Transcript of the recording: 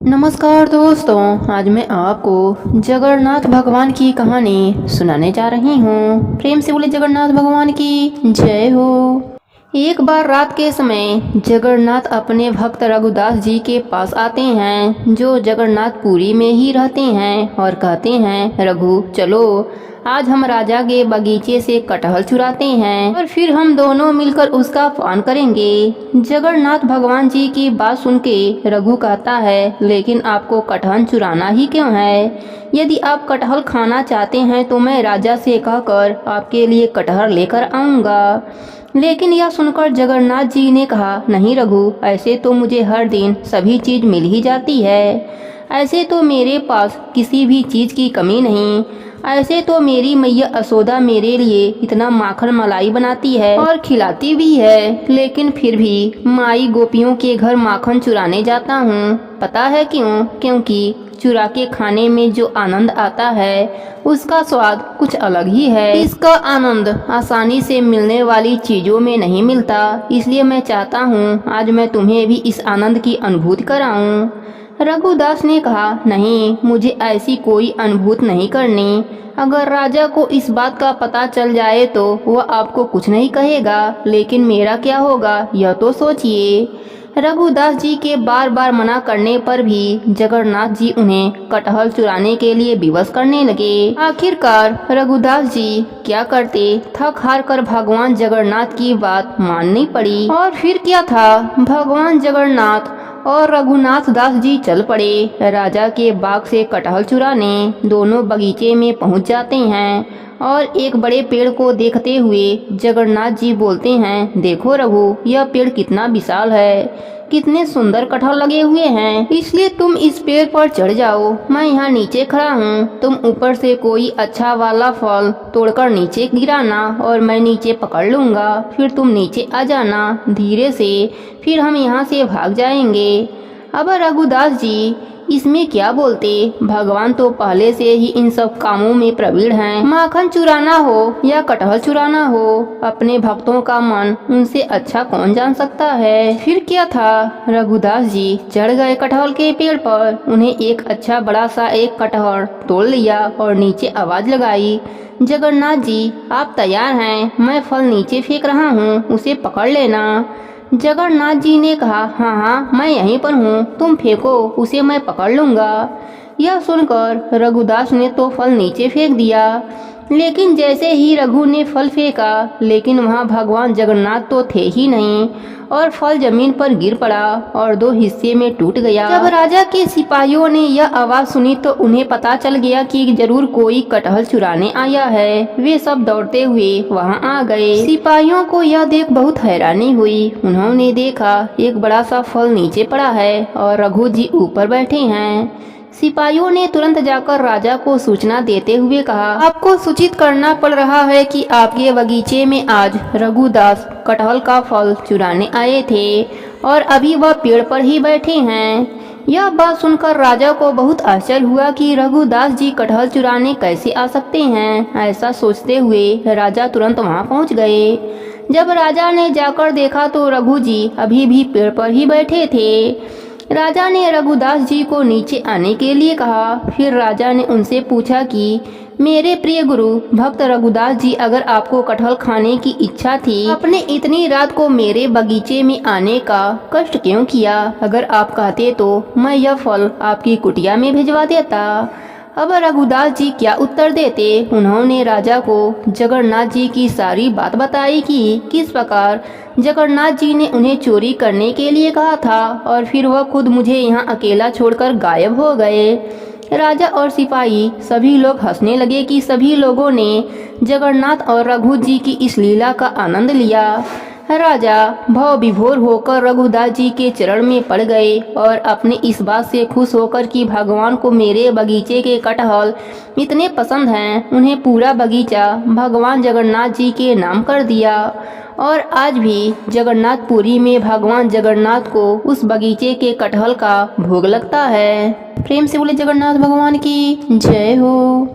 नमस्कार दोस्तों, आज मैं आपको जगन्नाथ भगवान की कहानी सुनाने जा रही हूँ। प्रेम से बोले जगन्नाथ भगवान की जय हो। एक बार रात के समय जगन्नाथ अपने भक्त रघुदास जी के पास आते हैं, जो जगन्नाथपुरी में ही रहते हैं, और कहते हैं, रघु चलो आज हम राजा के बगीचे से कटहल चुराते हैं और फिर हम दोनों मिलकर उसका पान करेंगे। जगन्नाथ भगवान जी की बात सुन के रघु कहता है, लेकिन आपको कटहल चुराना ही क्यों है? यदि आप कटहल खाना चाहते हैं तो मैं राजा से कहकर आपके लिए कटहल लेकर आऊँगा। लेकिन यह सुनकर जगन्नाथ जी ने कहा, नहीं रघु, ऐसे तो मुझे हर दिन सभी चीज़ मिल ही जाती है। ऐसे तो मेरे पास किसी भी चीज़ की कमी नहीं। ऐसे तो मेरी मैया यशोदा मेरे लिए इतना माखन मलाई बनाती है और खिलाती भी है, लेकिन फिर भी माई गोपियों के घर माखन चुराने जाता हूँ। पता है क्यों? क्योंकि चुरा के खाने में जो आनंद आता है उसका स्वाद कुछ अलग ही है। इसका आनंद आसानी से मिलने वाली चीजों में नहीं मिलता। इसलिए मैं चाहता हूँ आज मैं तुम्हें भी इस आनंद की अनुभूति कराऊं। रघुदास ने कहा, नहीं, मुझे ऐसी कोई अनुभूति नहीं करनी। अगर राजा को इस बात का पता चल जाए तो वह आपको कुछ नहीं कहेगा, लेकिन मेरा क्या होगा यह तो सोचिए। रघुदास जी के बार बार मना करने पर भी जगन्नाथ जी उन्हें कटहल चुराने के लिए विवश करने लगे। आखिरकार रघुदास जी क्या करते, थक हार कर भगवान जगन्नाथ की बात माननी पड़ी। और फिर क्या था, भगवान जगन्नाथ और रघुनाथ दास जी चल पड़े राजा के बाग से कटहल चुराने। दोनों बगीचे में पहुंच जाते हैं और एक बड़े पेड़ को देखते हुए जगन्नाथ जी बोलते हैं, देखो रघु, यह पेड़ कितना विशाल है, कितने सुंदर कटहल लगे हुए हैं। इसलिए तुम इस पेड़ पर चढ़ जाओ, मैं यहाँ नीचे खड़ा हूँ। तुम ऊपर से कोई अच्छा वाला फल तोड़कर नीचे गिराना और मैं नीचे पकड़ लूँगा। फिर तुम नीचे आ जाना धीरे से, फिर हम यहाँ से भाग जाएंगे। अब रघुदास जी इसमें क्या बोलते, भगवान तो पहले से ही इन सब कामों में प्रवीण हैं। माखन चुराना हो या कटहल चुराना हो, अपने भक्तों का मन उनसे अच्छा कौन जान सकता है। फिर क्या था, रघुदास जी चढ़ गए कटहल के पेड़ पर। उन्हें एक अच्छा बड़ा सा एक कटहल तोड़ लिया और नीचे आवाज लगाई, जगन्नाथ जी आप तैयार हैं? मैं फल नीचे फेंक रहा हूँ, उसे पकड़ लेना। जगन्नाथ जी ने कहा, हाँ हाँ, मैं यहीं पर हूँ, तुम फेंको, उसे मैं पकड़ लूँगा। यह सुनकर रघुदास ने तो फल नीचे फेंक दिया। लेकिन जैसे ही रघु ने फल फेंका, लेकिन वहाँ भगवान जगन्नाथ तो थे ही नहीं और फल जमीन पर गिर पड़ा और दो हिस्से में टूट गया। जब राजा के सिपाहियों ने यह आवाज सुनी तो उन्हें पता चल गया कि जरूर कोई कटहल चुराने आया है। वे सब दौड़ते हुए वहां आ गए। सिपाहियों को यह देख बहुत हैरानी हुई। उन्होंने देखा एक बड़ा सा फल नीचे पड़ा है और रघु जी ऊपर बैठे हैं। सिपाहियों ने तुरंत जाकर राजा को सूचना देते हुए कहा, आपको सूचित करना पड़ रहा है कि आपके बगीचे में आज रघुदास कटहल का फल चुराने आए थे और अभी वह पेड़ पर ही बैठे हैं। यह बात सुनकर राजा को बहुत आश्चर्य हुआ कि रघुदास जी कटहल चुराने कैसे आ सकते हैं। ऐसा सोचते हुए राजा तुरंत वहां पहुंच गए। जब राजा ने जाकर देखा तो रघु जी अभी भी पेड़ पर ही बैठे थे। राजा ने रघुदास जी को नीचे आने के लिए कहा। फिर राजा ने उनसे पूछा कि मेरे प्रिय गुरु भक्त रघुदास जी, अगर आपको कटहल खाने की इच्छा थी, आपने इतनी रात को मेरे बगीचे में आने का कष्ट क्यों किया? अगर आप कहते तो मैं यह फल आपकी कुटिया में भिजवा देता। अब रघुदास जी क्या उत्तर देते? उन्होंने राजा को जगन्नाथ जी की सारी बात बताई कि किस प्रकार जगन्नाथ जी ने उन्हें चोरी करने के लिए कहा था और फिर वह खुद मुझे यहाँ अकेला छोड़कर गायब हो गए। राजा और सिपाही सभी लोग हंसने लगे कि सभी लोगों ने जगन्नाथ और रघु जी की इस लीला का आनंद लिया। राजा भाव विभोर होकर रघुदास जी के चरण में पड़ गए और अपने इस बात से खुश होकर कि भगवान को मेरे बगीचे के कटहल इतने पसंद हैं, उन्हें पूरा बगीचा भगवान जगन्नाथ जी के नाम कर दिया। और आज भी जगन्नाथपुरी में भगवान जगन्नाथ को उस बगीचे के कटहल का भोग लगता है। प्रेम से बोले जगन्नाथ भगवान की जय हो।